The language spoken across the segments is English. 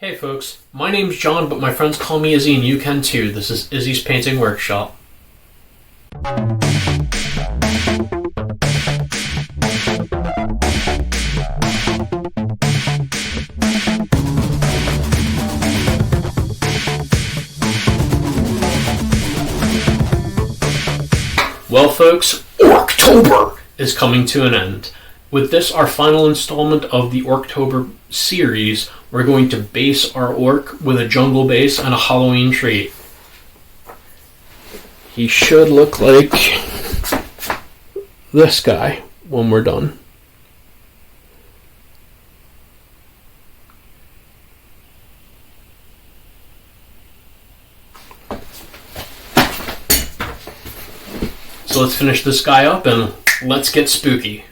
Hey folks, my name's John, but my friends call me Izzy and you can too. This is Izzy's Painting Workshop. Well folks, ORC-tober is coming to an end. With this, our final installment of the ORC-tober series, we're going to base our orc with a jungle base and a Halloween tree. He should look like this guy when we're done. So let's finish this guy up and let's get spooky.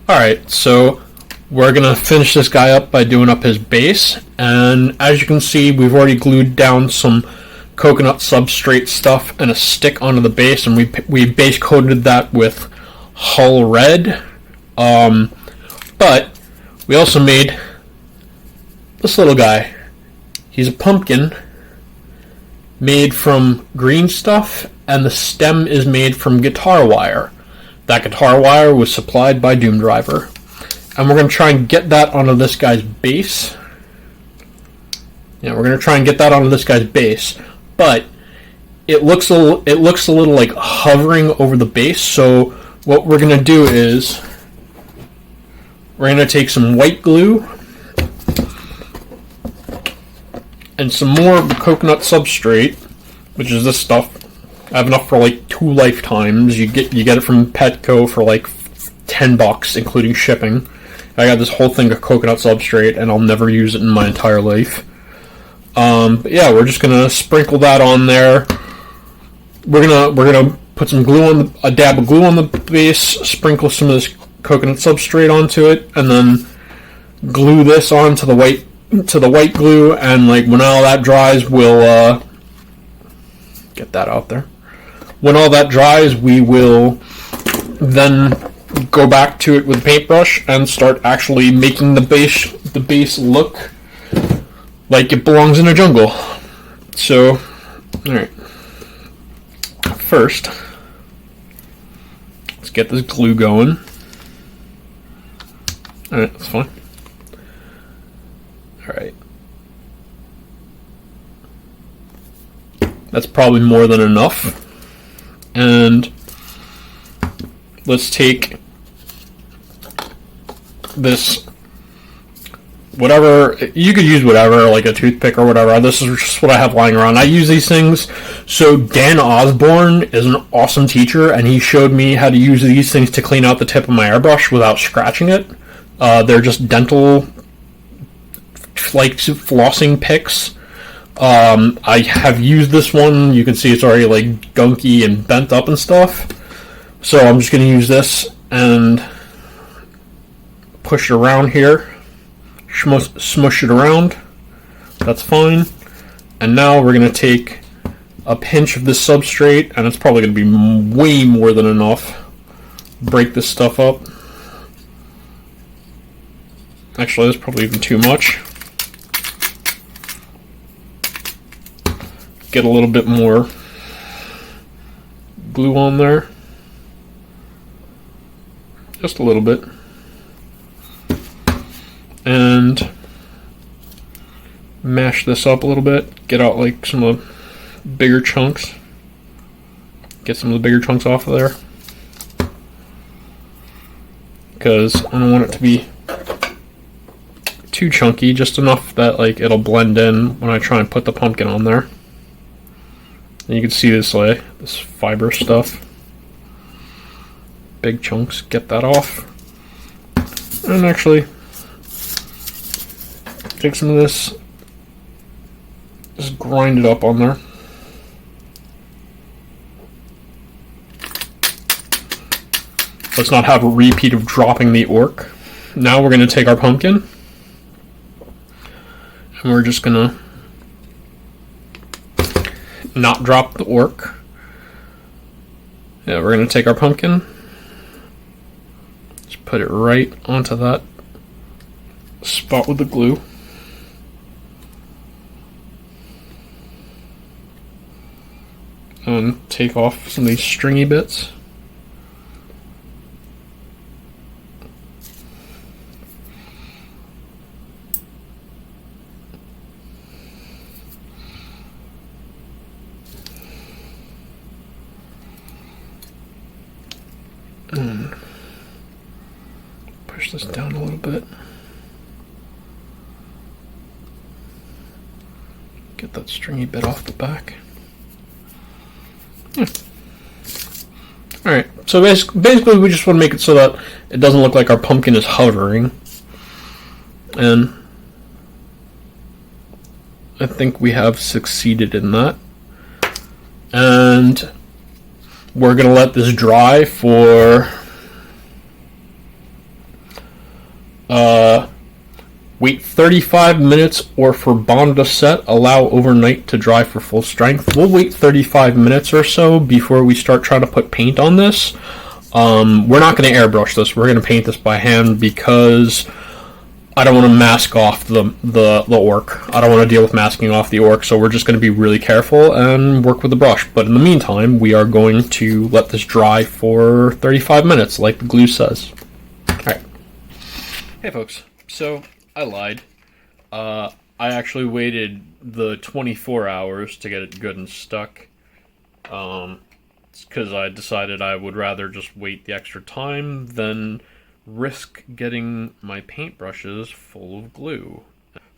Alright, so we're going to finish this guy up by doing up his base, and as you can see, we've already glued down some coconut substrate stuff and a stick onto the base, and we base coated that with Hull Red, but we also made this little guy. He's a pumpkin made from green stuff, and the stem is made from guitar wire. That guitar wire was supplied by Doom Driver. And we're going to try and get that onto this guy's base. Yeah, we're going to try and get that onto this guy's base. But it looks a little like hovering over the base. So what we're going to do is we're going to take some white glue and some more coconut substrate, which is this stuff. I have enough for like 2 lifetimes. You get it from Petco for like $10, including shipping. I got this whole thing of coconut substrate, and I'll never use it in my entire life. But yeah, we're just gonna sprinkle that on there. We're gonna put some glue on a dab of glue on the base, sprinkle some of this coconut substrate onto it, and then glue this onto the white glue. And like when all that dries, we'll get that out there. When all that dries, we will then go back to it with a paintbrush and start actually making the base look like it belongs in a jungle. So, alright. First, let's get this glue going. Alright, that's fine. Alright. That's probably more than enough. And let's take this, whatever, you could use whatever, like a toothpick or whatever. This is just what I have lying around. I use these things. So Dan Osborne is an awesome teacher, and he showed me how to use these things to clean out the tip of my airbrush without scratching it. They're just dental, like, flossing picks. I have used this one. You can see it's already like gunky and bent up and stuff. So I'm just going to use this and push it around here. Smush it around. That's fine. And now we're going to take a pinch of this substrate, and it's probably going to be way more than enough. Break this stuff up. Actually, that's probably even too much. Get a little bit more glue on there. Just a little bit. And mash this up a little bit. Get out like some of the bigger chunks. Get some of the bigger chunks off of there. Because I don't want it to be too chunky, just enough that like it'll blend in when I try and put the pumpkin on there. And you can see this like this fiber stuff. Big chunks, get that off. And actually take some of this, just grind it up on there. Let's not have a repeat of dropping the orc. Now we're going to take our pumpkin, and we're just going to not drop the orc. Yeah, we're going to take our pumpkin, just put it right onto that spot with the glue. and take off some of these stringy bits. And push this down a little bit. Get that stringy bit off the back. Yeah. Alright, so basically we just want to make it so that it doesn't look like our pumpkin is hovering. And I think we have succeeded in that. And we're going to let this dry for wait 35 minutes, or for bond to set, allow overnight to dry for full strength. We'll wait 35 minutes or so before we start trying to put paint on this. We're not going to airbrush this. We're going to paint this by hand because I don't want to mask off the orc. I don't want to deal with masking off the orc, so we're just going to be really careful and work with the brush. But in the meantime, we are going to let this dry for 35 minutes, like the glue says. Alright. Hey folks, so I lied. I actually waited the 24 hours to get it good and stuck. It's because I decided I would rather just wait the extra time than risk getting my paintbrushes full of glue.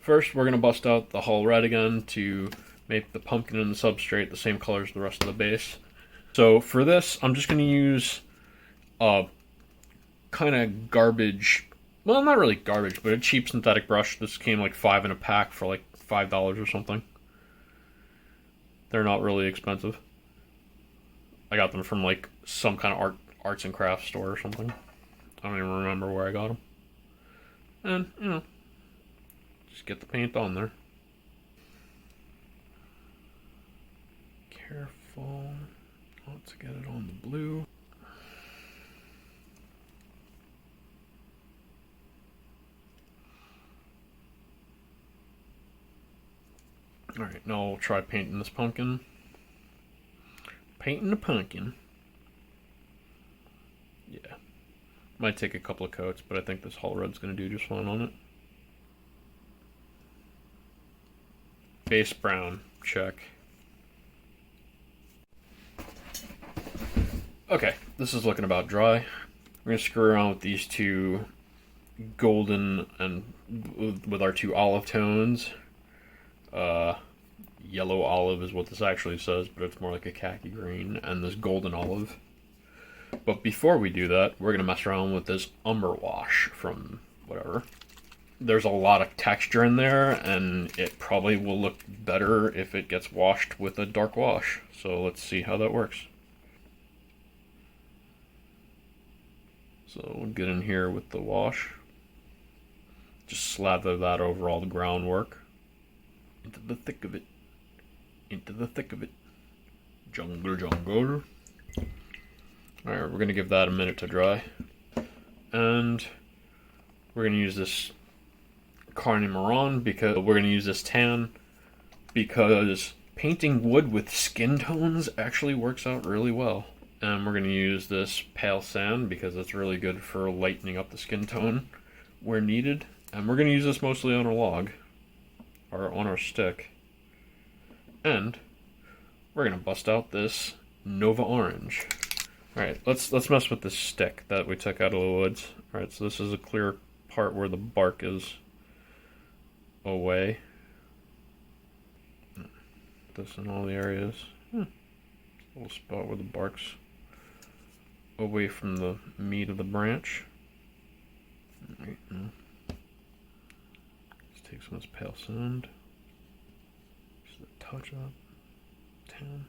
First, we're going to bust out the Hull Red again to make the pumpkin and the substrate the same color as the rest of the base. So for this, I'm just going to use a kind of garbage, well, not really garbage, but a cheap synthetic brush. This came like 5 in a pack for like $5 or something. They're not really expensive. I got them from like some kind of arts and crafts store or something. I don't even remember where I got them. And, you know, just get the paint on there. Careful not to get it on the blue. Alright, now we'll try painting this pumpkin. Painting the pumpkin. Yeah. Might take a couple of coats, but I think this Hull Red's going to do just fine on it. Base brown, check. Okay, this is looking about dry. We're going to screw around with these two golden and with our two olive tones. Yellow olive is what this actually says, but it's more like a khaki green, and this golden olive. But before we do that, we're going to mess around with this umber wash from whatever. There's a lot of texture in there, and it probably will look better if it gets washed with a dark wash. So let's see how that works. So we'll get in here with the wash. Just slather that over all the groundwork. Into the thick of it. Into the thick of it. Jungle, jungle. Alright, we're going to give that a minute to dry. And we're going to use this Carne Marron because we're going to use this tan because painting wood with skin tones actually works out really well. And we're going to use this pale sand because it's really good for lightening up the skin tone where needed. And we're going to use this mostly on our log, or on our stick. And we're going to bust out this Nova Orange. Alright, let's mess with this stick that we took out of the woods. Alright, so this is a clear part where the bark is away. This in all the areas. A little spot where the bark's away from the meat of the branch. Right, let's take some of this pale sand. Just a touch up. Tan.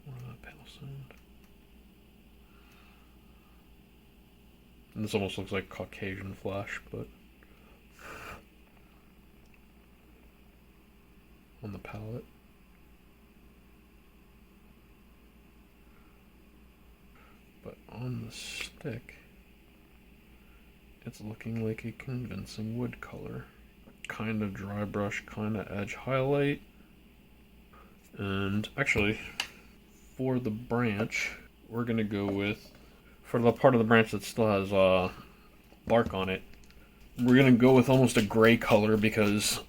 More of that pale sand. And this almost looks like Caucasian flesh, but on the palette. But on the stick, it's looking like a convincing wood color. kind of dry brush, kind of edge highlight. And actually, for the branch, we're going to go with, for the part of the branch that still has bark on it, we're going to go with almost a gray color because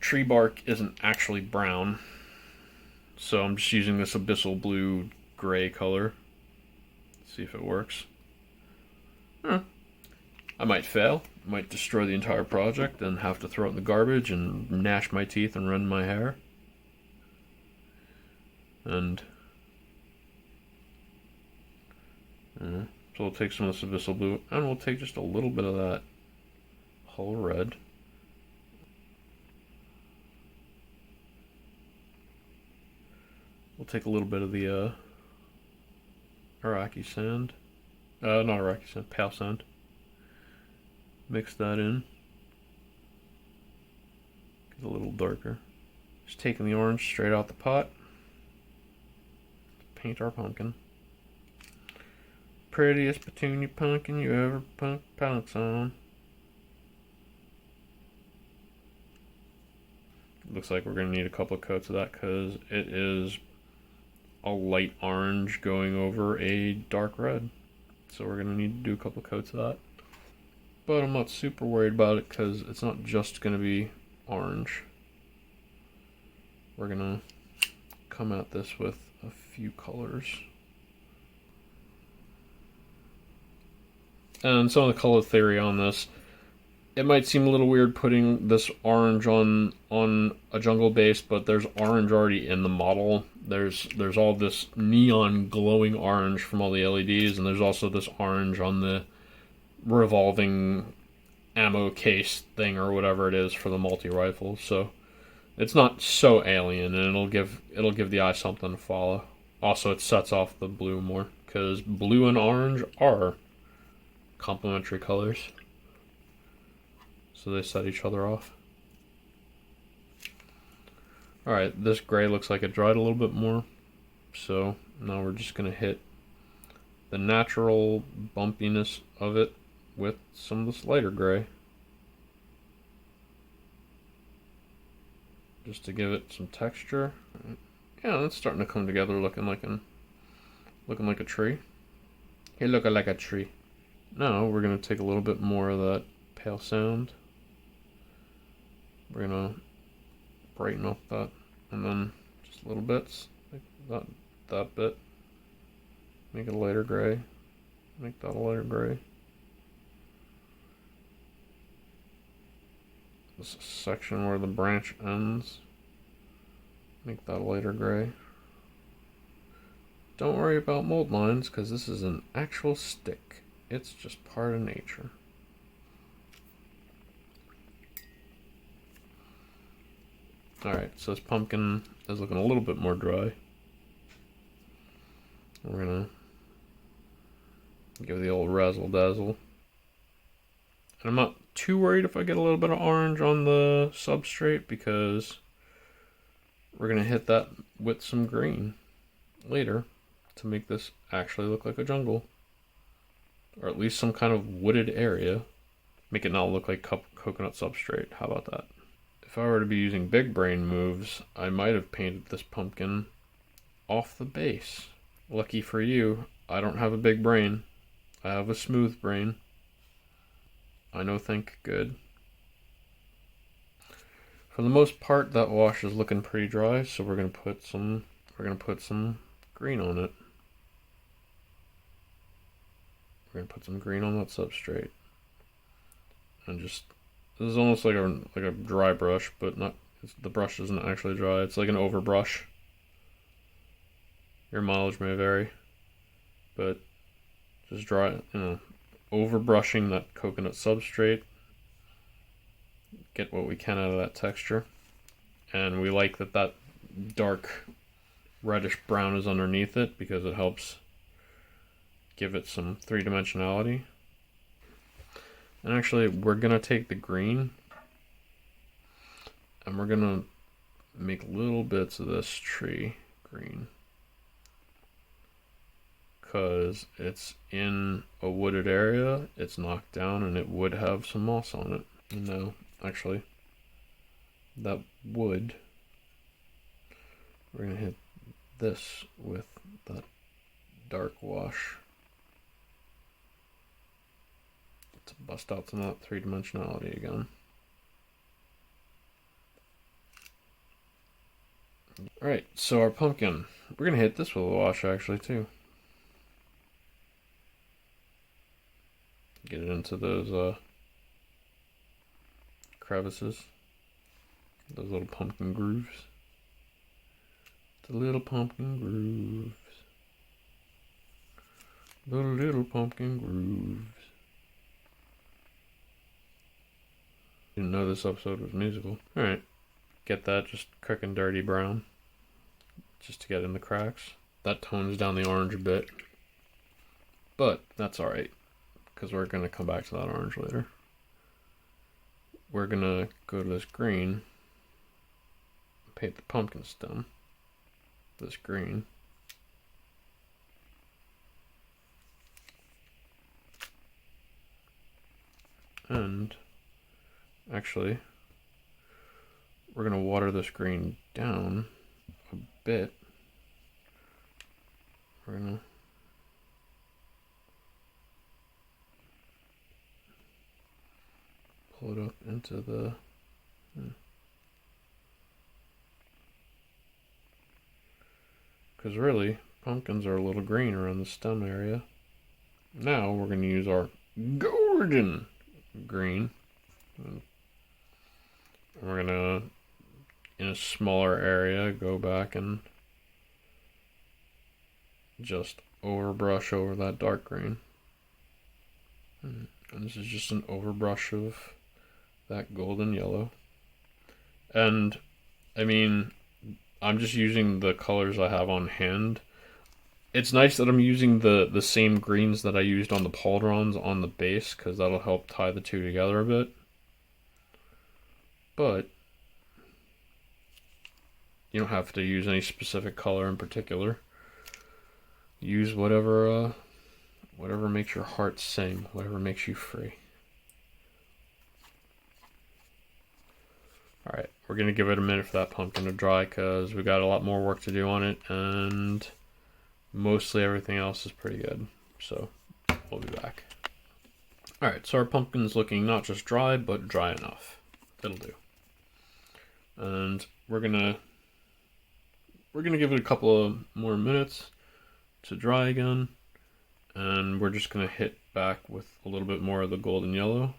tree bark isn't actually brown. So I'm just using this abyssal blue gray color. See if it works. I might fail, might destroy the entire project and have to throw it in the garbage and gnash my teeth and rend my hair. And so we'll take some of this abyssal blue and we'll take just a little bit of that whole red. We'll take a little bit of the Iraqi sand. Not Iraqi sand, pale sand. Mix that in. Get a little darker. Just taking the orange straight out the pot. Paint our pumpkin. Prettiest petunia pumpkin you ever pounced on. Looks like we're going to need a couple of coats of that because it is a light orange going over a dark red. So we're going to need to do a couple of coats of that. But I'm not super worried about it because it's not just going to be orange. We're going to come at this with a few colors. And some of the color theory on this, it might seem a little weird putting this orange on a jungle base, but there's orange already in the model. There's all this neon glowing orange from all the LEDs, and there's also this orange on the revolving ammo case thing or whatever it is for the multi-rifle. So it's not so alien, and it'll give the eye something to follow. Also, it sets off the blue more because blue and orange are complementary colors, so they set each other off. Alright, this gray looks like it dried a little bit more, so now we're just going to hit the natural bumpiness of it with some of this lighter gray, just to give it some texture. Yeah, it's starting to come together, looking like a tree. You're looking like a tree. Now we're going to take a little bit more of that pale sand. We're going to brighten up that, and then just little bits, like that bit. Make it a lighter gray. Make that a lighter gray. This section where the branch ends, make that a lighter gray. Don't worry about mold lines because this is an actual stick. It's just part of nature. Alright, so this pumpkin is looking a little bit more dry. We're gonna give the old razzle dazzle. And I'm not too worried if I get a little bit of orange on the substrate because we're gonna hit that with some green later to make this actually look like a jungle. Or at least some kind of wooded area. Make it not look like coconut substrate. How about that? If I were to be using big brain moves, I might have painted this pumpkin off the base. Lucky for you, I don't have a big brain. I have a smooth brain. I know think good. For the most part, that wash is looking pretty dry, so we're gonna put some green on it. We're gonna put some green on that substrate, and just this is almost like a dry brush, but not. The brush isn't actually dry. It's like an overbrush. Your mileage may vary, but just dry, overbrushing that coconut substrate. Get what we can out of that texture, and we like that dark reddish brown is underneath it because it helps give it some three-dimensionality. And actually, we're gonna take the green and we're gonna make little bits of this tree green because it's in a wooded area, it's knocked down, and it would have some moss on it. No, actually, that wood, we're gonna hit this with that dark wash to bust out some of that three-dimensionality again. Alright, so our pumpkin, we're gonna hit this with a wash actually too. Get it into those crevices, those little pumpkin grooves. The little pumpkin grooves. The little pumpkin grooves. Didn't know this episode was musical. Alright, get that just quick and dirty brown, just to get in the cracks. That tones down the orange a bit, but that's alright, because we're going to come back to that orange later. We're going to go to this green, paint the pumpkin stem, this green. And actually, we're going to water this green down a bit. We're going to pull it up into the... Because really, pumpkins are a little green around the stem area. Now we're going to use our golden green. And we're going to, in a smaller area, go back and just overbrush over that dark green. And this is just an overbrush of that golden yellow. And, I mean, I'm just using the colors I have on hand. It's nice that I'm using the same greens that I used on the pauldrons on the base, because that'll help tie the two together a bit. But you don't have to use any specific color in particular. Use whatever makes your heart sing, whatever makes you free. Alright, we're going to give it a minute for that pumpkin to dry, because we got a lot more work to do on it, and mostly everything else is pretty good. So, we'll be back. Alright, so our pumpkin's looking not just dry, but dry enough. It'll do. And we're gonna give it a couple of more minutes to dry again, and we're just gonna hit back with a little bit more of the golden yellow,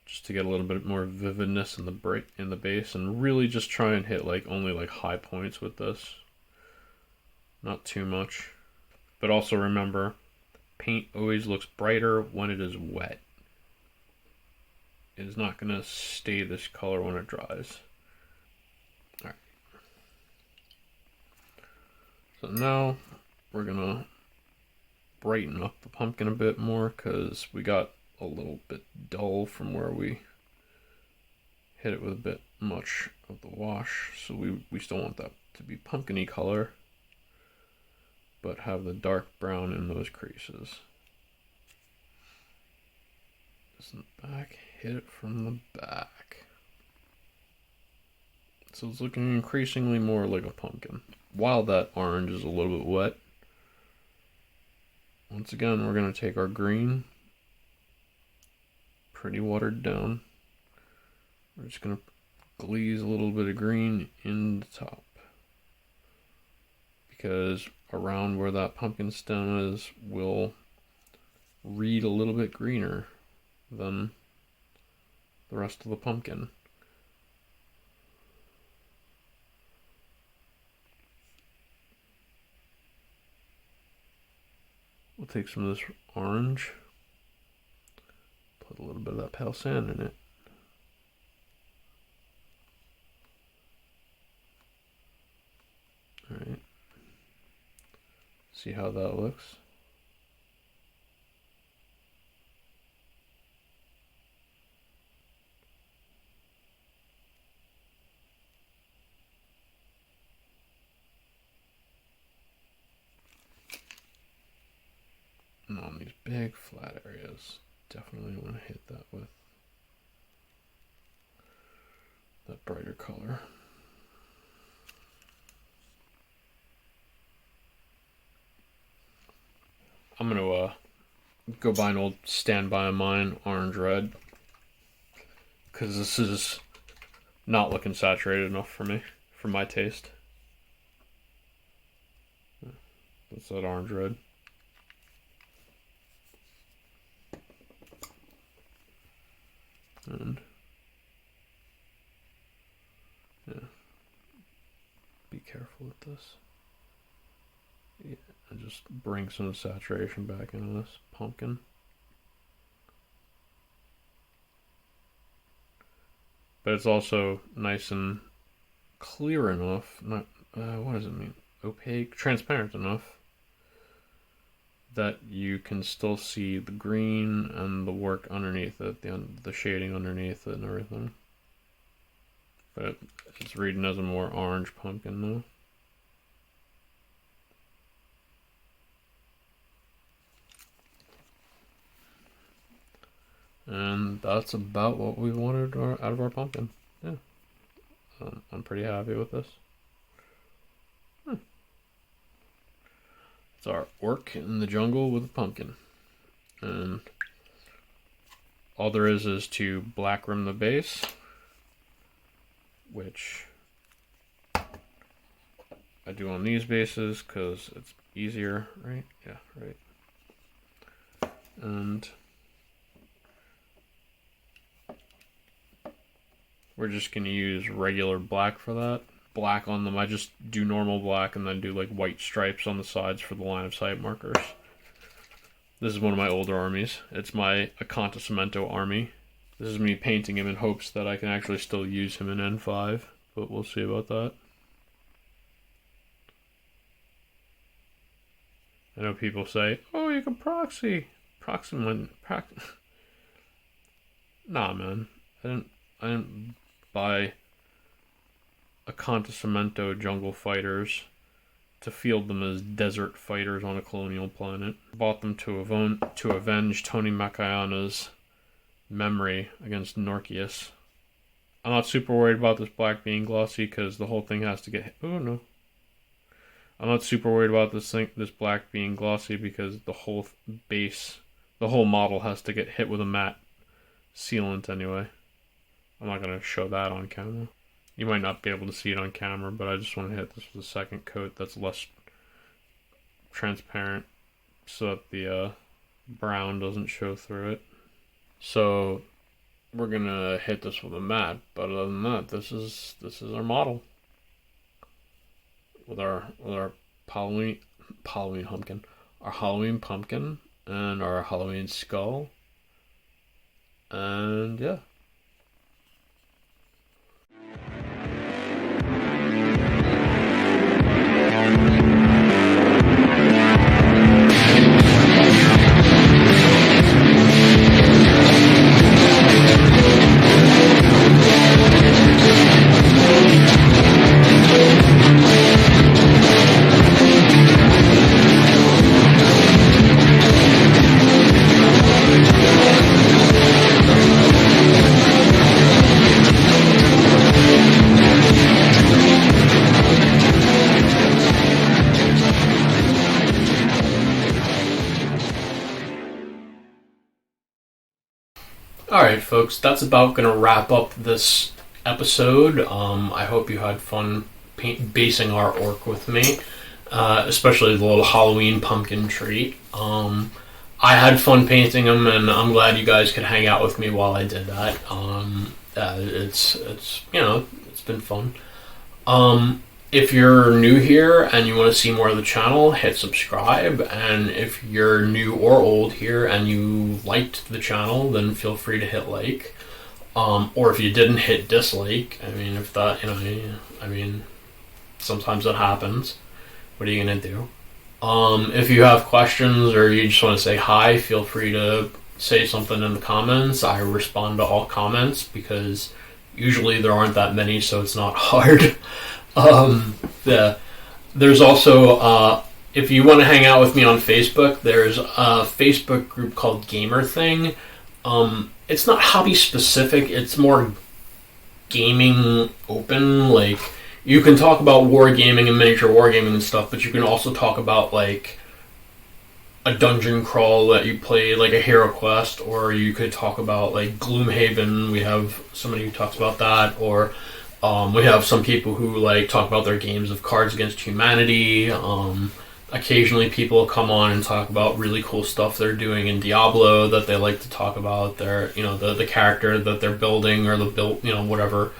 just to get a little bit more vividness in the base, and really just try and hit only high points with this, not too much. But also remember, paint always looks brighter when it is wet. It is not gonna stay this color when it dries. Alright. So now we're gonna brighten up the pumpkin a bit more, because we got a little bit dull from where we hit it with a bit much of the wash. So we still want that to be pumpkin-y color, but have the dark brown in those creases. This in the back, hit it from the back. So it's looking increasingly more like a pumpkin, while that orange is a little bit wet. Once again, we're going to take our green, pretty watered down. We're just going to glaze a little bit of green in the top, because around where that pumpkin stem is will read a little bit greener than the rest of the pumpkin. We'll take some of this orange, put a little bit of that pale sand in it. Alright. See how that looks? And on these big flat areas, definitely want to hit that with that brighter color. I'm gonna go buy an old standby of mine, orange red, because this is not looking saturated enough for me, for my taste. That's that orange red. And yeah, be careful with this. Yeah, and just bring some saturation back into this pumpkin. But it's also nice and clear enough, not, what does it mean? Opaque, transparent enough that you can still see the green and the work underneath it, the shading underneath it and everything. But it's reading as a more orange pumpkin now. And that's about what we wanted out of our pumpkin. Yeah. I'm pretty happy with this. It's our orc in the jungle with a pumpkin. And all there is to black rim the base, which I do on these bases because it's easier, right? Yeah, right. And we're just going to use regular black for that. Black on them, I just do normal black and then do like white stripes on the sides for the line of sight markers. This is one of my older armies. It's my Acontecimento army. This is me painting him in hopes that I can actually still use him in N5, but we'll see about that. I know people say, oh, you can proxy. Nah, man. I didn't buy Acontecimento jungle fighters to field them as desert fighters on a colonial planet. Bought them to avenge Tony Macayana's memory against Norcius. I'm not super worried about this black being glossy because the whole thing has to get... Oh, no. I'm not super worried about this black being glossy because the whole base, the whole model has to get hit with a matte sealant anyway. I'm not going to show that on camera. You might not be able to see it on camera, but I just want to hit this with a second coat that's less transparent so that the brown doesn't show through it. So we're going to hit this with a matte, but other than that, this is our model. With our Halloween pumpkin. Our Halloween pumpkin and our Halloween skull. And yeah. Alright folks, that's about going to wrap up this episode. I hope you had fun basing our orc with me, especially the little Halloween pumpkin treat. I had fun painting him, and I'm glad you guys could hang out with me while I did that. It's been fun. If you're new here and you want to see more of the channel, hit subscribe. And if you're new or old here and you liked the channel, then feel free to hit like. Or if you didn't, hit dislike. I mean, if that, sometimes that happens. What are you gonna do? If you have questions or you just want to say hi, feel free to say something in the comments. I respond to all comments because usually there aren't that many, so it's not hard. There's also, if you want to hang out with me on Facebook, there's a Facebook group called Gamer Thing. It's not hobby specific, it's more gaming open. Like, you can talk about wargaming and miniature wargaming and stuff, but you can also talk about, like, a dungeon crawl that you play, like a Hero Quest, or you could talk about, like, Gloomhaven. We have somebody who talks about that, or we have some people who, like, talk about their games of Cards Against Humanity. Occasionally people come on and talk about really cool stuff they're doing in Diablo that they like to talk about. Their, the character that they're building, or the build, whatever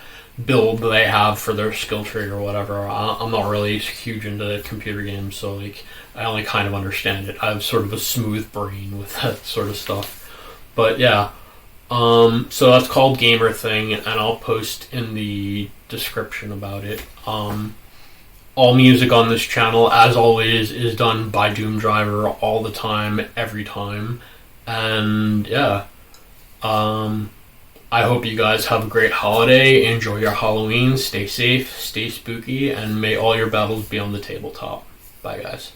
build they have for their skill tree or whatever. I'm not really huge into computer games, so, like, I only kind of understand it. I have sort of a smooth brain with that sort of stuff. But yeah, so that's called Gamer Thing, and I'll post in the description about it. All music on this channel, as always, is done by Doom Driver all the time, every time. And yeah, I hope you guys have a great holiday. Enjoy your Halloween. Stay safe, stay spooky, and may all your battles be on the tabletop. Bye, guys.